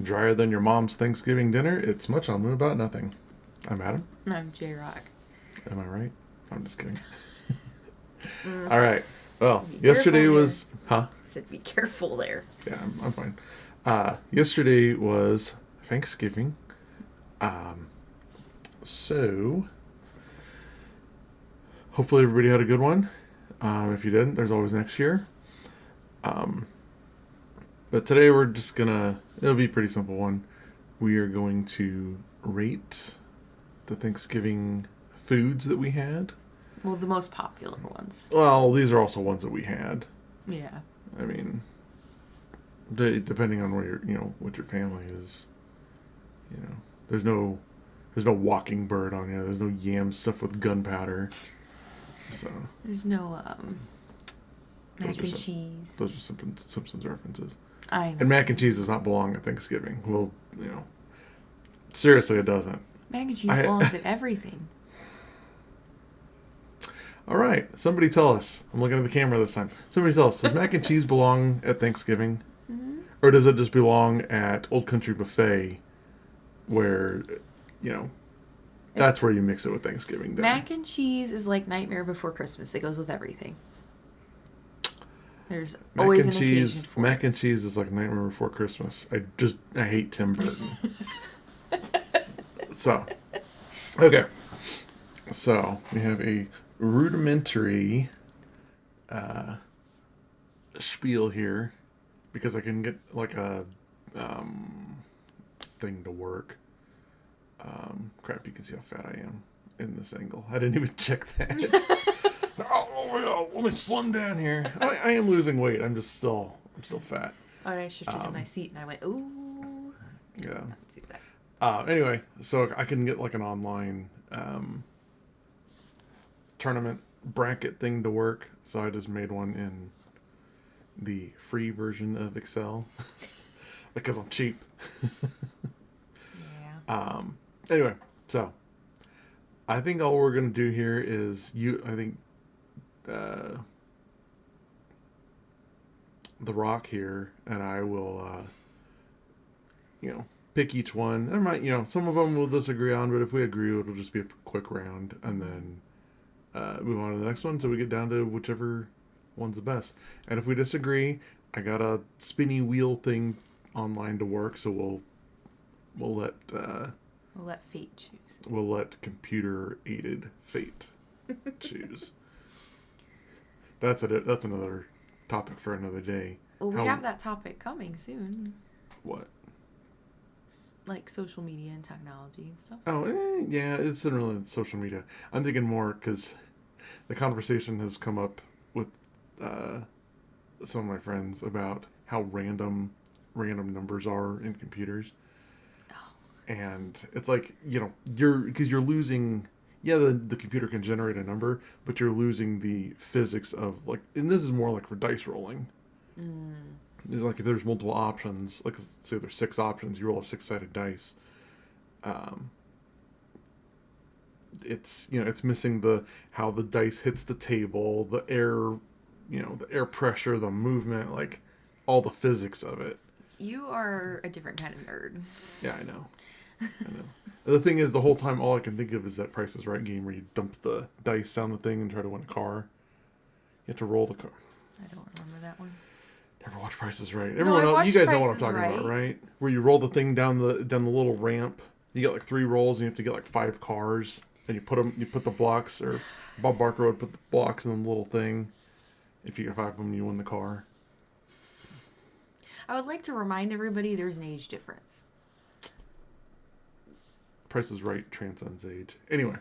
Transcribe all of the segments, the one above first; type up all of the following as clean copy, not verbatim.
Drier than your mom's Thanksgiving dinner, it's much ado about nothing. I'm Adam. And I'm J-Rock. Am I right? I'm just kidding. Mm, All right. Well, be careful yesterday there. was. Huh? I said, be careful there. Yeah, I'm fine. Yesterday was Thanksgiving. Um, so, hopefully everybody had a good one. If you didn't, there's always next year. Um, but today we're just gonna. It'll be a pretty simple one. We are going to rate the Thanksgiving foods that we had. Well, the most popular ones. Well, these are also ones that we had. Yeah. I mean, depending on where what your family is, there's no walking bird on here. There's no yam stuffed with gunpowder. So There's no mac and some, cheese. those are Simpsons references. I know. And mac and cheese does not belong at Thanksgiving. Well, seriously, it doesn't. Mac and cheese belongs in everything. All right, somebody tell us. I'm looking at the camera this time. Somebody tell us. Does mac and cheese belong at Thanksgiving? Mm-hmm. Or does it just belong at Old Country Buffet, where, that's where you mix it with Thanksgiving Day? Mac and cheese is like Nightmare Before Christmas. It goes with everything. There's always an occasion for mac it. and cheese is like Nightmare Before Christmas. I hate Tim Burton. So, okay. So, we have a rudimentary spiel here, because I can get like a thing to work. Crap, you can see how fat I am in this angle. I didn't even check that. Let me slim down here. I am losing weight. I'm still fat. Oh, and I shifted in my seat and I went, ooh. Yeah. Let's do that. Anyway, so I can get like an online tournament bracket thing to work. So I just made one in the free version of Excel because I'm cheap. Yeah. Anyway, so I think all we're gonna do here is the Rock here and I will pick each one. There might some of them we'll disagree on, but if we agree, it'll just be a quick round and then move on to the next one so we get down to whichever one's the best. And if we disagree, I got a spinny wheel thing online to work, so we'll let fate choose. we'll let computer aided fate choose. That's it. That's another topic for another day. Well, we have that topic coming soon. What? Like social media and technology and stuff. Oh, yeah, it's in really social media. I'm thinking more because the conversation has come up with some of my friends about how random numbers are in computers. Oh. And it's like, you're losing, the computer can generate a number, but you're losing the physics of, like, and this is more like for dice rolling. It's like if there's multiple options, like let's say there's 6 options, you roll a 6-sided dice. It's missing how the dice hits the table, the air pressure, the movement, like all the physics of it. You are a different kind of nerd. Yeah, I know. The thing is, the whole time, all I can think of is that Price is Right game where you dump the dice down the thing and try to win a car. You have to roll the car. I don't remember that one. Never watched Price is Right. No, I watched you guys know Price what I'm is talking Right. about, right? Where you roll the thing down the little ramp. You get like 3 rolls, and you have to get like 5 cars, and you put the blocks, or Bob Barker would put the blocks in the little thing. If you get 5 of them, you win the car. I would like to remind everybody there's an age difference. Price is Right transcends age. Anyway.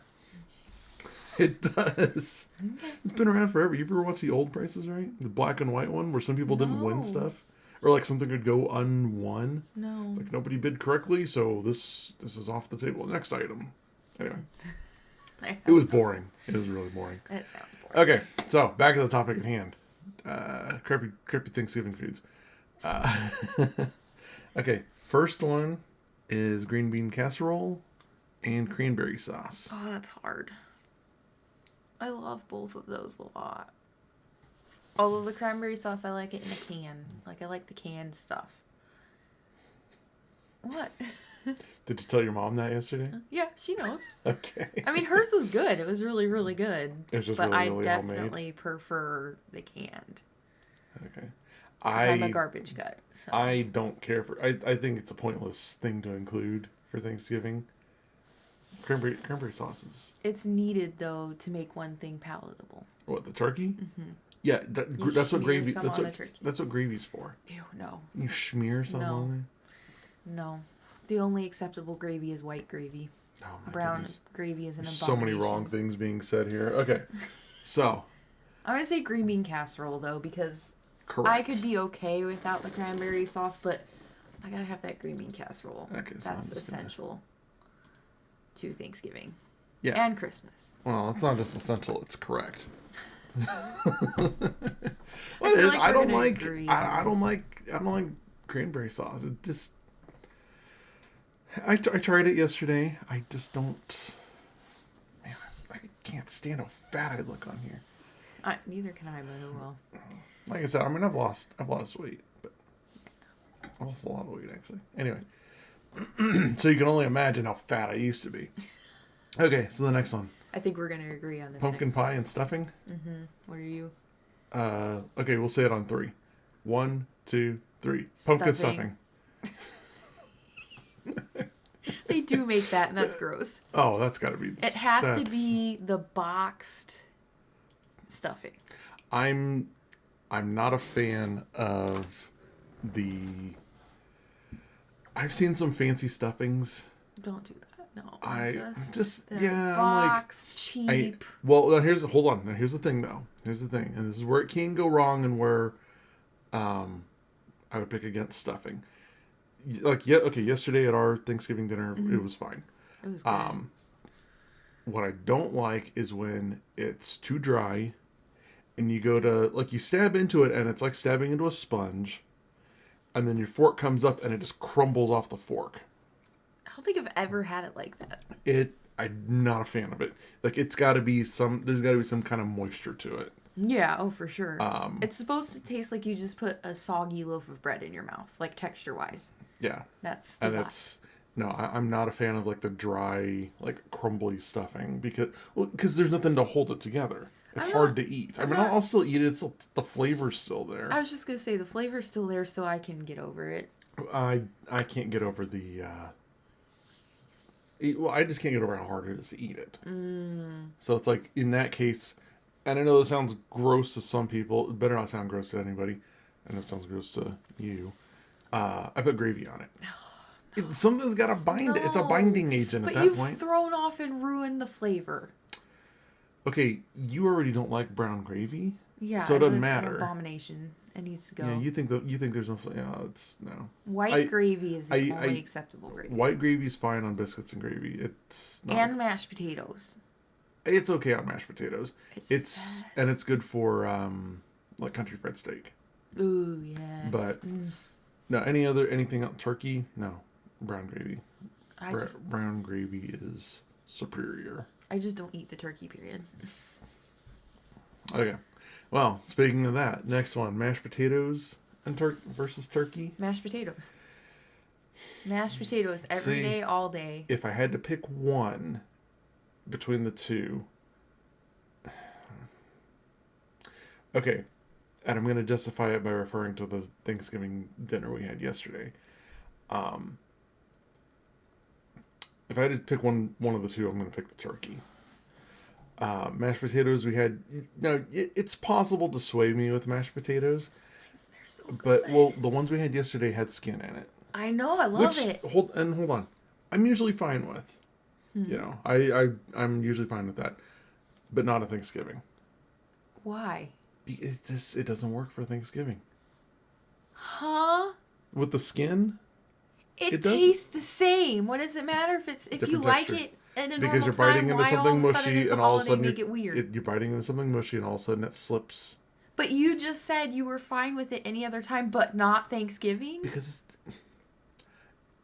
It does. Okay. It's been around forever. You ever watch the old Price is Right? The black and white one where some people didn't win stuff? Or like something could go unwon? No. Like nobody bid correctly, so this is off the table. Next item. Anyway. It was boring. It was really boring. It sounds boring. Okay, so back to the topic at hand. Crappy Thanksgiving foods. Okay, first one is green bean casserole and cranberry sauce. Oh, that's hard. I love both of those a lot. Although the cranberry sauce, I like it in a can. Like, I like the canned stuff. What? Did you tell your mom that yesterday? Yeah, she knows. Okay. I mean, hers was good. It was really, really good. It was just but really, I really definitely prefer the canned. Okay. Because I'm a garbage gut. So. I don't care for... I think it's a pointless thing to include for Thanksgiving. Cranberry sauce is... It's needed, though, to make one thing palatable. What, the turkey? Mm-hmm. Yeah, that's what gravy... That's what gravy's for. Ew, no. You smear something on there? No. The only acceptable gravy is white gravy. Oh my Brown goodness. gravy is an abomination. So many wrong things being said here. Okay. So. I'm going to say green bean casserole, though, because Correct. I could be okay without the cranberry sauce, but I got to have that green bean casserole. Okay, so that's essential to Thanksgiving. Yeah. And Christmas. Well, it's not just essential, it's correct. I don't like cranberry sauce. It just... I tried it yesterday. I just don't... Man, I can't stand how fat I look on here. Neither can I, but oh well. Like I said, I mean, I've lost weight, but I lost a lot of weight, actually. Anyway. So you can only imagine how fat I used to be. Okay, so the next one. I think we're going to agree on this. Pumpkin pie and stuffing? Mm-hmm. What are you? Okay, we'll say it on 3. 1, 2, 3. Pumpkin stuffing. They do make that, and that's gross. Oh, that's got to be... It has to be the boxed stuffing. I'm not a fan of the... I've seen some fancy stuffings. Don't do that. No. Boxed, cheap. Hold on. Now, here's the thing, though. Here's the thing. And this is where it can go wrong and where I would pick against stuffing. Yesterday at our Thanksgiving dinner, It was fine. It was good. What I don't like is when it's too dry and you go to, you stab into it and it's like stabbing into a sponge, and then your fork comes up and it just crumbles off the fork. I don't think I've ever had it like that. I'm not a fan of it. There's got to be some kind of moisture to it. Yeah, oh, for sure. It's supposed to taste like you just put a soggy loaf of bread in your mouth, texture-wise. Yeah. That's the vibe. I'm not a fan of the dry, crumbly stuffing because there's nothing to hold it together. It's hard to eat. I'll still eat it. The flavor's still there. I was just going to say the flavor's still there so I can get over it. I can't get over the... I just can't get over how hard it is to eat it. So it's in that case, and I know this sounds gross to some people. It better not sound gross to anybody. I know it sounds gross to you. I put gravy on it. Something's got to bind it. It's a binding agent at that point. But you've thrown off and ruined the flavor. Okay, you already don't like brown gravy. Yeah, so it doesn't it's matter. An abomination. It needs to go. Yeah, you think there's no... Yeah, it's... No. White gravy is the only acceptable gravy. White gravy's fine on biscuits and gravy. It's not... And mashed potatoes. It's okay on mashed potatoes. It's and it's good for country fried steak. Ooh, yes. But no, anything else? Turkey? No. Brown gravy. Brown gravy is superior. I just don't eat the turkey, period. Okay. Well, speaking of that, next one, mashed potatoes and versus turkey. Mashed potatoes. Mashed potatoes every day, all day. If I had to pick one between the two, okay, and I'm going to justify it by referring to the Thanksgiving dinner we had yesterday. If I had to pick one of the two, I'm going to pick the turkey. Mashed potatoes we had... Now, it's possible to sway me with mashed potatoes. They're so good. But, the ones we had yesterday had skin in it. I know, I love it. Hold on. I'm usually fine with. I'm usually fine with that. But not at Thanksgiving. Why? It doesn't work for Thanksgiving. Huh? With the skin? It tastes the same. What does it matter if you like it in a normal time? Why all of a sudden is the holiday make it weird? You're biting into something mushy and all of a sudden it slips. But you just said you were fine with it any other time, but not Thanksgiving? Because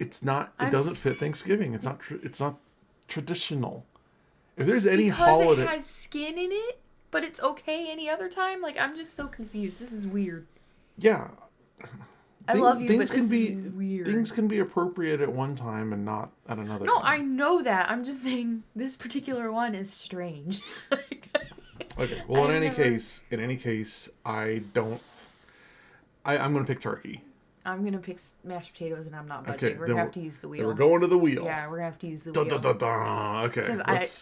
it's not. It doesn't fit Thanksgiving. It's not traditional. If there's any holiday, because it has skin in it, but it's okay any other time. I'm just so confused. This is weird. Yeah. I love you, but this is weird. Things can be appropriate at one time and not at another time. No, I know that. I'm just saying this particular one is strange. Okay. Well, in any case, I'm gonna pick turkey. I'm gonna pick mashed potatoes, and I'm not budging. Okay, we're gonna have to use the wheel. We're going to the wheel. Yeah, we're gonna have to use the wheel. Okay. Because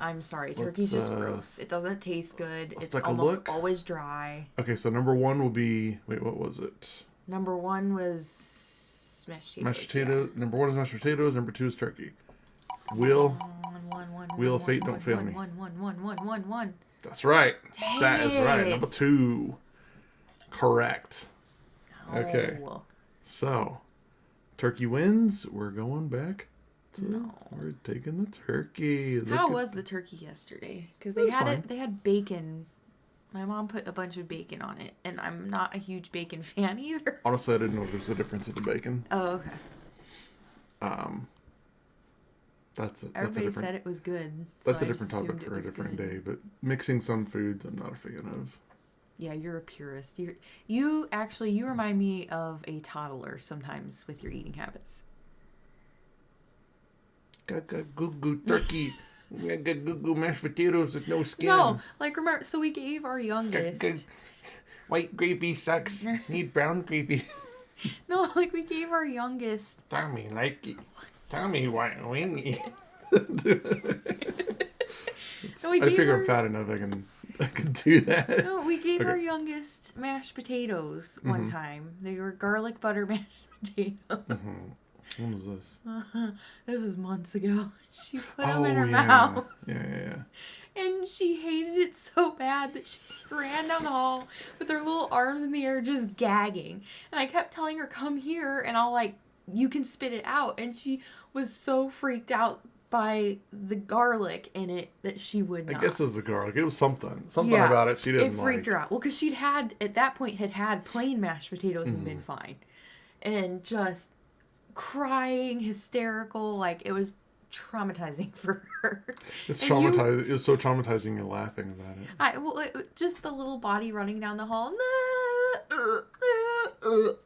I'm sorry, turkey's just gross. It doesn't taste good. It's almost always dry. Okay, so number one will be... Wait, what was it? Number one was mashed potatoes. Mashed potatoes. Yeah. Number one is mashed potatoes. Number two is turkey. Wheel of fate, don't fail me. One. That's right. Dang that is right. Number two. Correct. No. Okay. So, turkey wins. We're going back. We're taking the turkey. How was the turkey yesterday? Because they had bacon. My mom put a bunch of bacon on it, and I'm not a huge bacon fan either. Honestly, I didn't know there was a difference in the bacon. Oh, okay. Everybody said it was good. That's a different topic for a different day. But mixing some foods, I'm not a fan of. Yeah, you're a purist. You remind me of a toddler sometimes with your eating habits. Goo turkey. Goo mashed potatoes with no skin. No, like remember, so we gave our youngest... White gravy sucks. Need brown gravy. No, like we gave our youngest... Tommy, like it. Tommy, white wingy. So I figure I'm fat enough I can do that. No, we gave our youngest mashed potatoes one time. They were garlic butter mashed potatoes. Mm-hmm. When was this? This was months ago. She put them in her mouth. Yeah. And she hated it so bad that she ran down the hall with her little arms in the air just gagging. And I kept telling her, come here, and you can spit it out. And she was so freaked out by the garlic in it that she would not. I guess it was the garlic. It was something about it she didn't like. It freaked her out. Well, because she'd at that point had plain mashed potatoes and been fine. And just crying, hysterical, like it was traumatizing for her. It's traumatizing. It was so traumatizing you're laughing about it. Just the little body running down the hall.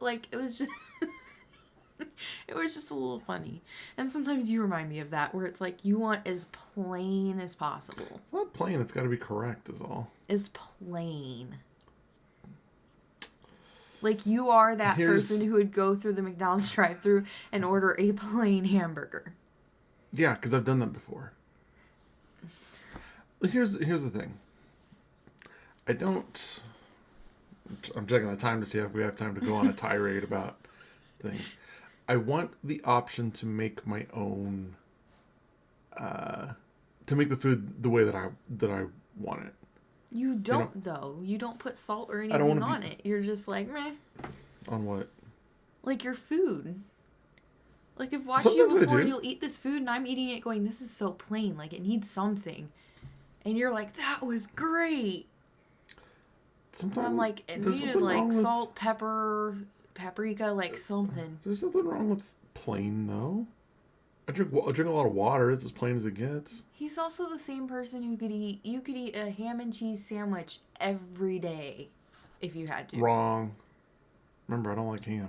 Like it was just it was just a little funny. And sometimes you remind me of that where it's like you want as plain as possible. It's not plain, it's got to be correct is all. As plain. Like you are that person who would go through the McDonald's drive-thru and order a plain hamburger. Yeah, because I've done that before. Here's the thing. I'm checking the time to see if we have time to go on a tirade about things. I want the option to make my own, to make the food the way that I want it. You don't, though. You don't put salt or anything on it. You're just like, meh. On what? Like your food. Like, I've watched you before, you'll eat this food, and I'm eating it going, this is so plain. Like, it needs something. And you're like, that was great. Sometimes I'm like, it needed, like, salt, pepper, paprika, like, something. There's nothing wrong with plain, though. I drink a lot of water. It's as plain as it gets. He's also the same person who could eat... You could eat a ham and cheese sandwich every day if you had to. Wrong. Remember, I don't like ham.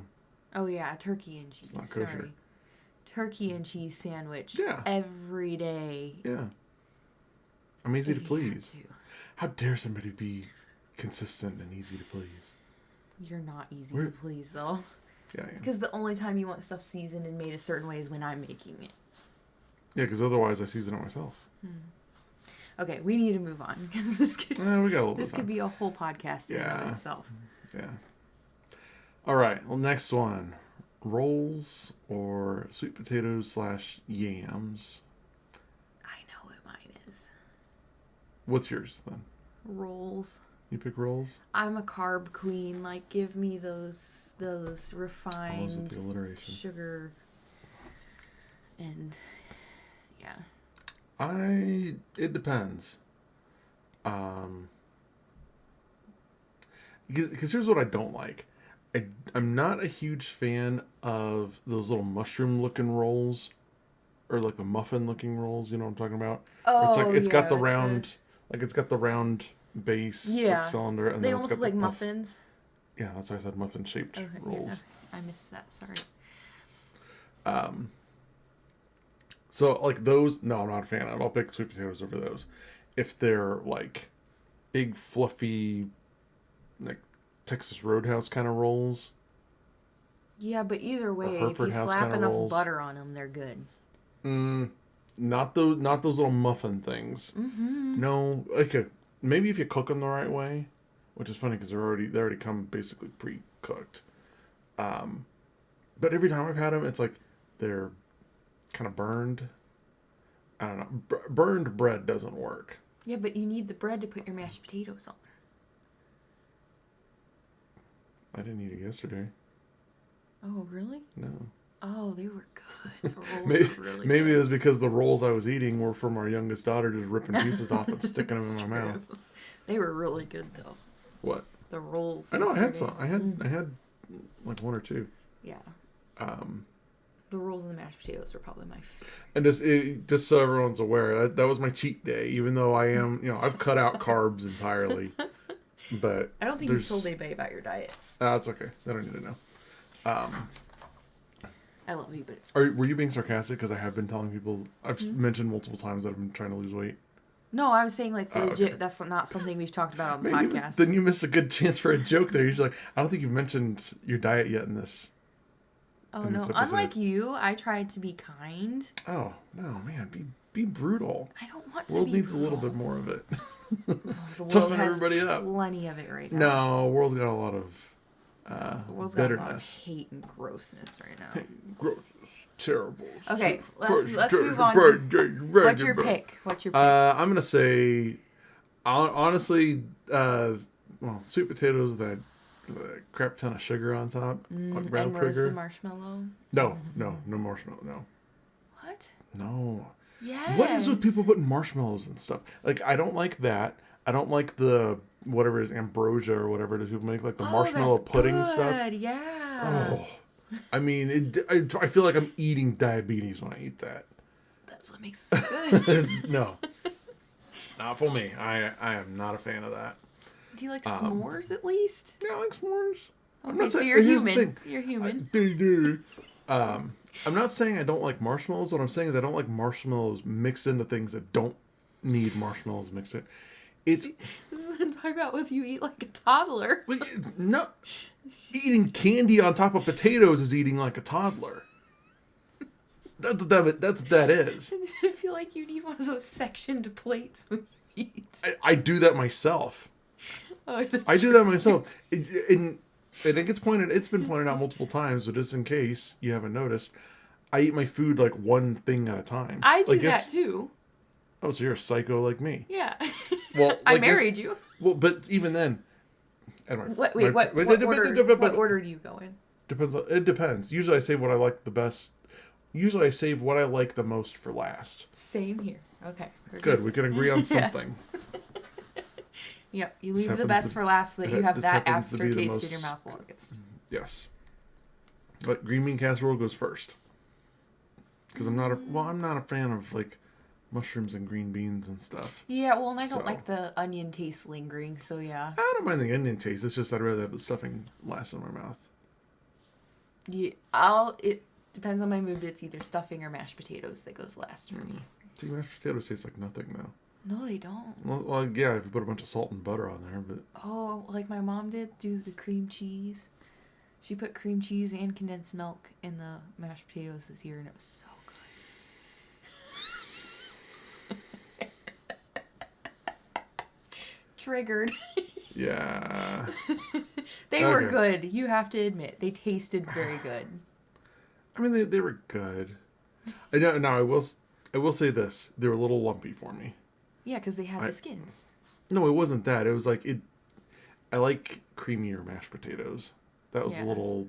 Oh, yeah, turkey and cheese. It's not kosher. Sorry. Turkey and cheese sandwich. Yeah. Every day. Yeah. I'm easy to please. How dare somebody be consistent and easy to please? You're not easy to please, though. Yeah, I am. Because the only time you want stuff seasoned and made a certain way is when I'm making it. Yeah, because otherwise I season it myself. Okay, we need to move on because this could be a whole podcast in and of itself. Yeah. All right. Well, next one: rolls or sweet potatoes / yams. I know what mine is. What's yours then? Rolls. You pick rolls? I'm a carb queen. Like, give me those refined the alliteration? Sugar and yeah. It depends. Because here's what I don't like. I'm not a huge fan of those little mushroom-looking rolls, or like the muffin-looking rolls. You know what I'm talking about? Oh, it's got the round, it's got the round base, like cylinder, and they then almost it's got look like the muffins. Yeah, that's why I said muffin shaped Okay, yeah, rolls. okay. I missed that. Sorry. So like those, no, I'm not a fan of. I'll pick sweet potatoes over those. If they're like big fluffy, like Texas Roadhouse kind of rolls, Yeah, but either or way, if you Hereford House slap kind of enough rolls. butter on them, they're good. Not those little muffin things. Mm-hmm. No, okay. Maybe if you cook them the right way, which is funny because they already come basically pre-cooked. But every time I've had them, it's like they're kind of burned. I don't know. Burned bread doesn't work. Yeah, but you need the bread to put your mashed potatoes on. I didn't eat it yesterday. Oh, really? No. Oh, they were good. The rolls Maybe, were really maybe good. it was because the rolls I was eating were from our youngest daughter just ripping pieces off and sticking them in my True. mouth. They were really good though. What? The rolls. I know I had yesterday. some. I had like one or two. Yeah. Um, The rolls and the mashed potatoes were probably my favorite. and just so everyone's aware, that was my cheat day. Even though I am, I've cut out carbs entirely. But I don't think you've told anybody about your diet. That's okay. They don't need to know. I love you, but it's... Were you being sarcastic? Because I have been telling people, I've mentioned multiple times that I've been trying to lose weight. No, I was saying like legit. Okay. That's not something we've talked about on the Maybe podcast. then you missed a good chance for a joke there. You're like, I don't think you've mentioned your diet yet in this. Oh in no! this episode. Unlike you, I tried to be kind. Oh no, man, be brutal. I don't want to World be needs brutal. a little bit more of it. The world Toughen has everybody up. plenty of it right now. No, world's got a lot of The world's got a lot of bitterness. hate and grossness right now. Gross, terrible. Okay, let's move on. What's your pick? I'm gonna say, honestly, sweet potatoes with a crap ton of sugar on top, like brown And sugar. roasted marshmallow. No marshmallow. No, What? no. Yes. What is with people putting marshmallows and stuff? Like, I don't like that. I don't like the whatever it is, ambrosia or whatever it is people make, like the marshmallow that's pudding good. stuff. Yeah. Oh, I mean, I feel like I'm eating diabetes when I eat that. That's what makes it so good. No, not for me. I am not a fan of that. Do you like s'mores at least? Yeah, I like s'mores. Okay, so you're here's the human. thing. You're human. I'm not saying I don't like marshmallows. What I'm saying is I don't like marshmallows mixed into things that don't need marshmallows mixed in. It's This is what I'm talking about with you eat like a toddler. no eating candy on top of potatoes is eating like a toddler. That's what that is. I feel like you need one of those sectioned plates when you eat. I do that myself. Oh, that's I do true. that myself. And it's been pointed out multiple times, but just in case you haven't noticed, I eat my food like one thing at a time. I do like that too. Oh, so you're a psycho like me. Yeah. Well, I like married you. Well, but even then. Anyway, What order do you go in? It depends. Usually I save what I like the best. Usually I save what I like the most for last. Same here. Okay. Good. We can agree on something. Yep. You leave the happens best to- for last so that you have this that happens to be the aftertaste most- in your mouth longest. Yes. But green bean casserole goes first. Because I'm not a fan of like mushrooms and green beans and stuff. Yeah, well, and I don't So- like the onion taste lingering, so yeah. I don't mind the onion taste. It's just I'd rather have the stuffing last in my mouth. Yeah, it depends on my mood, but it's either stuffing or mashed potatoes that goes last for me. See, mashed potatoes taste like nothing though. No, they don't. Well, yeah, if you put a bunch of salt and butter on there, but Oh, like my mom did, do the cream cheese. She put cream cheese and condensed milk in the mashed potatoes this year, and it was so good. Triggered. yeah. They were Okay. good. You have to admit, they tasted very good. I mean, they were good. I know. Now I will say this: they were a little lumpy for me. Yeah, because they had the skins. No, it wasn't that. It was like it. I like creamier mashed potatoes. That was Yeah. a little.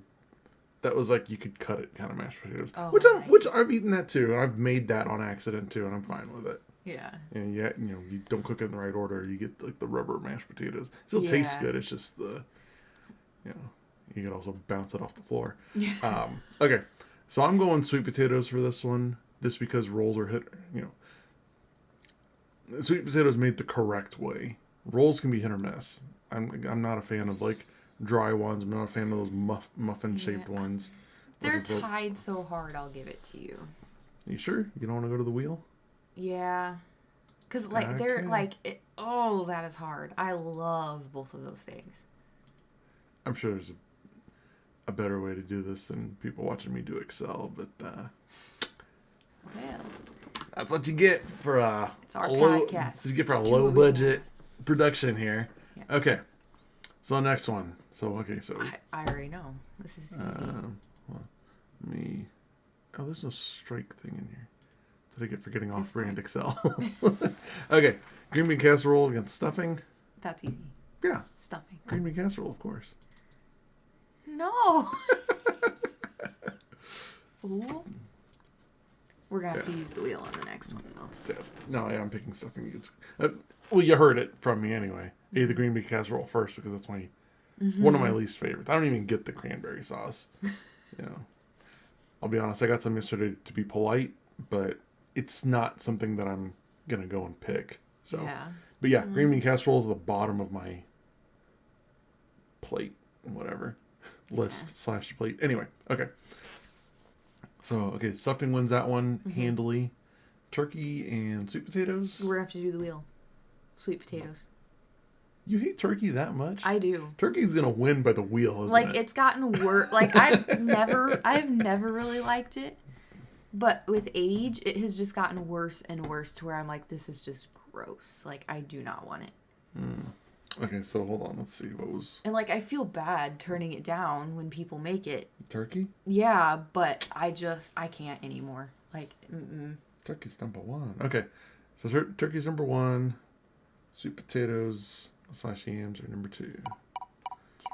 That was like you could cut it kind of mashed potatoes, Oh, which I've eaten that too, and I've made that on accident too, and I'm fine with it. Yeah. And yet, you don't cook it in the right order, you get like the rubber mashed potatoes. It still tastes Yeah. good. It's just you can also bounce it off the floor. Yeah. Okay, so I'm going sweet potatoes for this one, just because rolls are sweet potatoes made the correct way. Rolls can be hit or miss. I'm not a fan of like dry ones. I'm not a fan of those muffin-shaped ones. They're tied so hard, I'll give it to you. You sure? You don't want to go to the wheel? Yeah. Because, like, they're, like, that is hard. I love both of those things. I'm sure there's a better way to do this than people watching me do Excel, but, well, that's what you get for it's our podcast. That's what you get for a low-budget production here. Yeah. Okay. So, next one. So, I already know. This is easy. There's no strike thing in here. Did I get for getting off-brand Excel? Okay. Green bean casserole against stuffing. That's easy. Yeah. Stuffing. Green bean casserole, of course. No. Fool. We're going to have to use the wheel on the next one, though. No, yeah, I'm picking stuffing. Well, you heard it from me anyway. I ate the green bean casserole first because that's one of my least favorites. I don't even get the cranberry sauce. I'll be honest, I got some yesterday to be polite, but it's not something that I'm going to go and pick. So, yeah. But yeah, green bean casserole is the bottom of my plate, whatever. List/plate. Anyway, okay. So, stuffing wins that one handily. Turkey and sweet potatoes. We're going to have to do the wheel. Sweet potatoes. You hate turkey that much? I do. Turkey's going to win by the wheel, isn't it? It's gotten worse. I've never really liked it. But with age, it has just gotten worse and worse to where I'm like, this is just gross. I do not want it. Okay, so hold on. Let's see. What was... And, I feel bad turning it down when people make it. Turkey? Yeah, but I can't anymore. Turkey's number one. Okay. So turkey's number one. Sweet potatoes / yams are number two.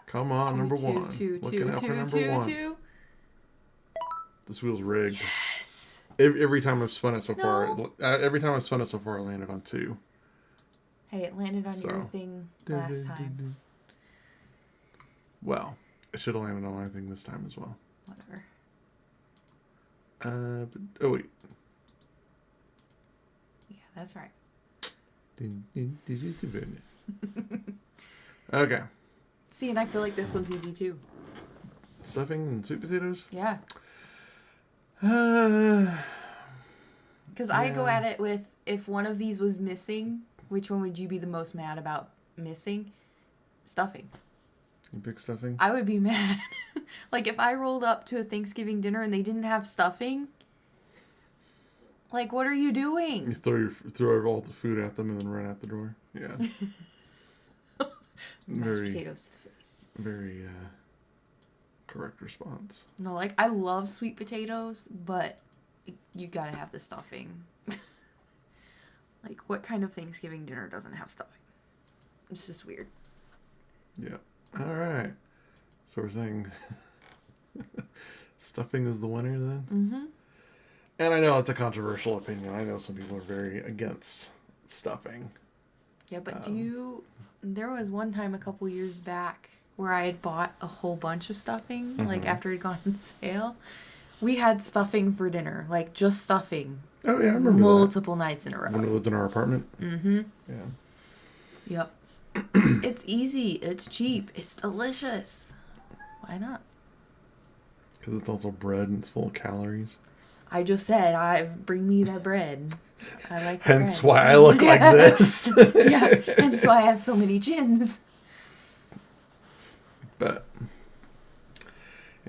Come on, number one. Looking out for number one. This wheel's rigged. Yes. Every time I've spun it so far, I landed on 2. Hey, it landed on your thing last time. Well, it should have landed on my thing this time as well. Whatever. Wait. Yeah, that's right. Okay. See, and I feel like this one's easy too. Stuffing and sweet potatoes? Yeah. Because I go at it with, if one of these was missing, which one would you be the most mad about missing? Stuffing. You pick stuffing? I would be mad. If I rolled up to a Thanksgiving dinner and they didn't have stuffing, what are you doing? You throw all the food at them and then run out the door? Yeah. Mashed potatoes to the face. Very correct response. No, I love sweet potatoes, but you gotta have the stuffing. What kind of Thanksgiving dinner doesn't have stuffing? It's just weird. Yeah. All right. So we're saying stuffing is the winner then? Mm-hmm. And I know it's a controversial opinion. I know some people are very against stuffing. Yeah, but there was one time a couple years back where I had bought a whole bunch of stuffing, after it had gone on sale. We had stuffing for dinner, just stuffing. Oh, yeah, I remember multiple nights in a row. When we lived in our apartment? Mm-hmm. Yeah. Yep. It's easy. It's cheap. It's delicious. Why not? Because it's also bread and it's full of calories. I just said, bring me that bread. I like Hence bread. why I look like this. Yeah, hence why I have so many chins. But,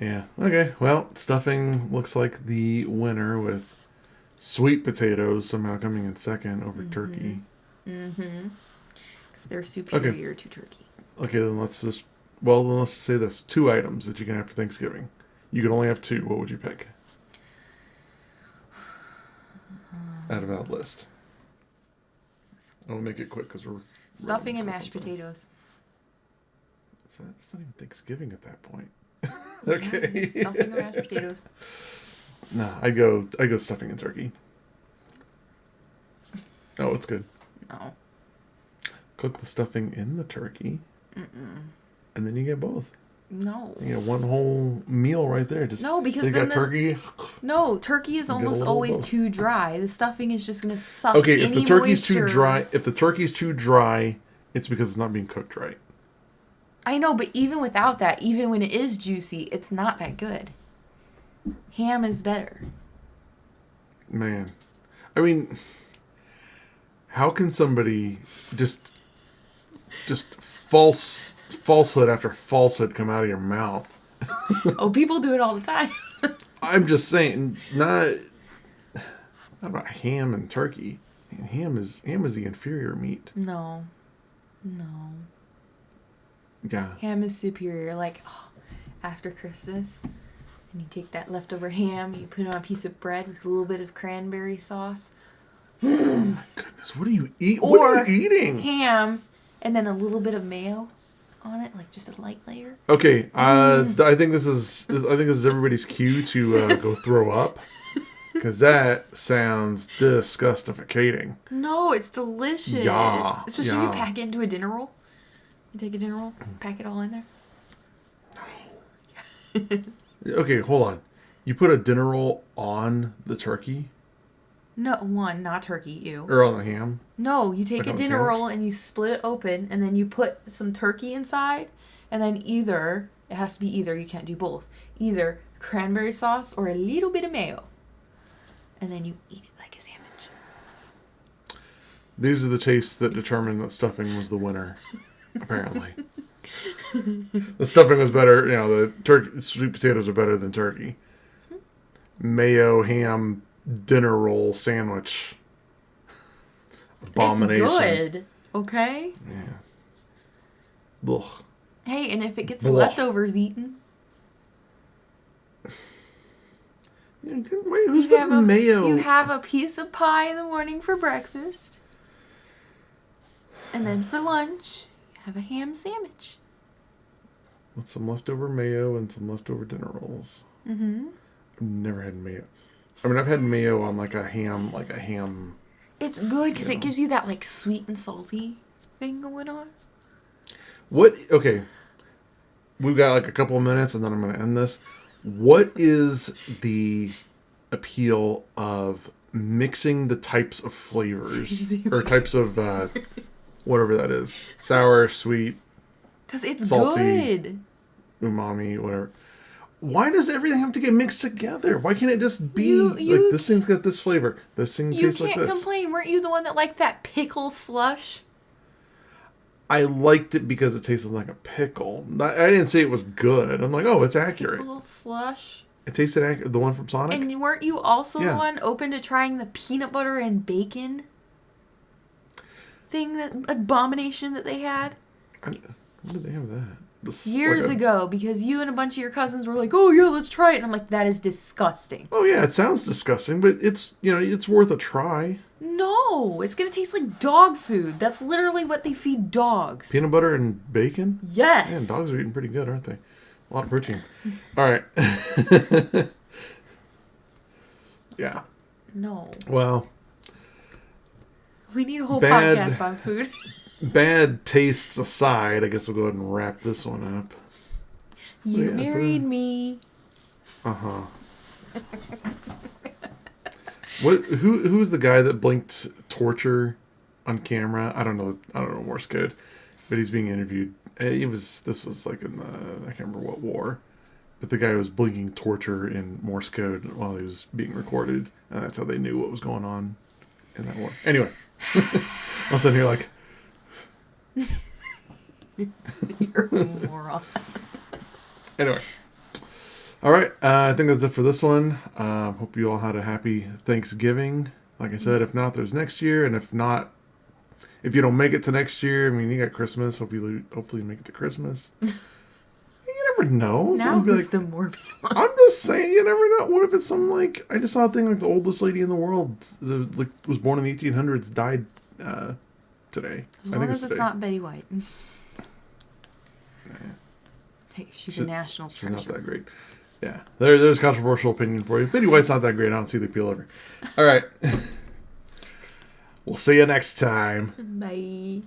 yeah. Okay, well, stuffing looks like the winner with sweet potatoes somehow coming in second over turkey. Mm-hmm. Because they're superior to turkey. Okay, then let's just say this. 2 items that you can have for Thanksgiving. You can only have 2. What would you pick? Out of that list. I'll make it quick because we're... Stuffing and mashed potatoes. It's not even Thanksgiving at that point. Okay. Yeah, stuffing and mashed potatoes. Nah, I go stuffing and turkey. Oh, it's good. No. Cook the stuffing in the turkey. Mm-mm. And then you get both. No. You get one whole meal right there. No, because then turkey. No, turkey is almost always too dry. The stuffing is just going to suck if the turkey's too dry, it's because it's not being cooked right. I know, but even without that, even when it is juicy, it's not that good. Ham is better. Man. I mean, how can somebody just falsehood after falsehood come out of your mouth? Oh, people do it all the time. I'm just saying, not about ham and turkey. Ham is the inferior meat. No. Yeah. Ham is superior. Like, after Christmas, and you take that leftover ham, you put it on a piece of bread with a little bit of cranberry sauce. Oh my goodness, what are you what are you eating? Ham, and then a little bit of mayo on it, like just a light layer. Okay, I think this is everybody's cue to go throw up, because that sounds disgustificating. No, it's delicious. Yeah, Especially if you pack it into a dinner roll. You take a dinner roll, pack it all in there. Okay, hold on. You put a dinner roll on the turkey? No, not turkey, ew. Or on the ham? No, you take Like a dinner roll and you split it open, and then you put some turkey inside, and then it has to be either, you can't do both, either cranberry sauce or a little bit of mayo. And then you eat it like a sandwich. These are the tastes that determined that stuffing was the winner, apparently. The stuffing was better, the sweet potatoes are better than turkey. Mayo, ham, dinner roll, sandwich. Abomination. It's good, okay? Yeah. Ugh. Hey, and if it gets the leftovers eaten. Wait, who's putting mayo? You have a piece of pie in the morning for breakfast. And then for lunch, you have a ham sandwich. With some leftover mayo and some leftover dinner rolls. Mm-hmm. I've never had mayo. I mean, I've had mayo on like a ham. It's good because it gives you that like sweet and salty thing going on. Okay. We've got like a couple of minutes and then I'm going to end this. What is the appeal of mixing the types of flavors or types of whatever that is? Sour, sweet, because it's salty, good. Umami, whatever. Why does everything have to get mixed together? Why can't it just be like this thing's got this flavor, this thing tastes like this? You can't complain. Weren't you the one that liked that pickle slush? I liked it because it tasted like a pickle. I didn't say it was good. I'm like, oh, it's accurate. Pickle slush. It tasted accurate. The one from Sonic. And weren't you also the one open to trying the peanut butter and bacon thing, that abomination that they had? When did they have that? Years ago, because you and a bunch of your cousins were like, "Oh yeah, let's try it," and I'm like, "That is disgusting." Oh yeah, it sounds disgusting, but it's it's worth a try. No, it's gonna taste like dog food. That's literally what they feed dogs. Peanut butter and bacon? Yes. Man, dogs are eating pretty good, aren't they? A lot of protein. All right. Yeah. No. Well. We need a whole podcast on food. Bad tastes aside, I guess we'll go ahead and wrap this one up. You married me. Uh-huh. Who's the guy that blinked torture on camera? I don't know Morse code, but he's being interviewed. This was like in I can't remember what war, but the guy was blinking torture in Morse code while he was being recorded, and that's how they knew what was going on in that war. Anyway, all of a sudden you're like, you're a moron. Anyway. All right, I think that's it for this one. Hope you all had a happy Thanksgiving. Like I said, if not, there's next year, and if not, if you don't make it to next year, I mean, you got Christmas. Hopefully you make it to Christmas. You never know. Now who's the morbid one? I'm just saying, you never know. What if it's some like I just saw a thing like the oldest lady in the world, was born in the 1800s, died today. As long as it's not Betty White. Nah. Hey, she's a national treasure. She's not that great. Yeah, there's controversial opinion for you. Betty White's not that great. I don't see the appeal of her. All right. We'll see you next time. Bye.